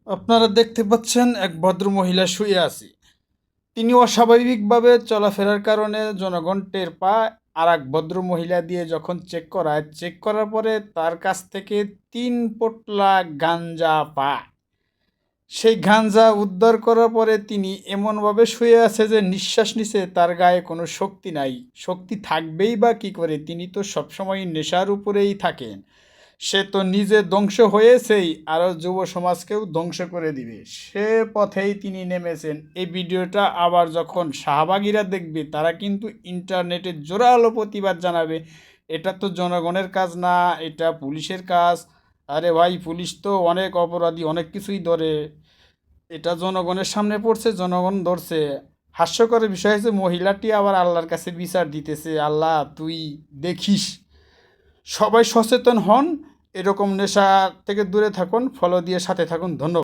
আপনারা দেখতে পাচ্ছেন এক ভদ্র মহিলা শুয়ে আছে। তিনি অস্বাভাবিকভাবে চলাফেরার কারণে জনগণ টের পায়। আর এক ভদ্র মহিলা দিয়ে যখন চেক করার পরে তার কাছ থেকে 3 পোটলা গাঞ্জা পায়। সেই গাঞ্জা উদ্ধার করার পরে তিনি এমনভাবে শুয়ে আছে যে নিঃশ্বাস নিছে, তার গায়ে কোনো শক্তি নাই। শক্তি থাকবেই বা কী করে, তিনি তো সবসময় নেশার উপরেই থাকেন। সে তো নিজে ধ্বংস হয়েছেই, আরও যুব সমাজকেও ধ্বংস করে দিবে, সে পথেই তিনি নেমেছেন। এই ভিডিওটা আবার যখন শাহবাগীরা দেখবে, তারা কিন্তু ইন্টারনেটে জোরালো প্রতিবাদ জানাবে। এটা তো জনগণের কাজ না, এটা পুলিশের কাজ। আরে ভাই, পুলিশ তো অনেক অপরাধী, অনেক কিছুই ধরে। এটা জনগণের সামনে পড়ছে, জনগণ ধরছে। হাস্যকরের বিষয় হচ্ছে মহিলাটি আবার আল্লাহর কাছে বিচার দিতেছে, আল্লাহ তুই দেখিস। সবাই সচেতন হন, এরকম নেশা থেকে দূরে থাকুন, ফলো দিয়ে সাথে থাকুন। ধন্যবাদ।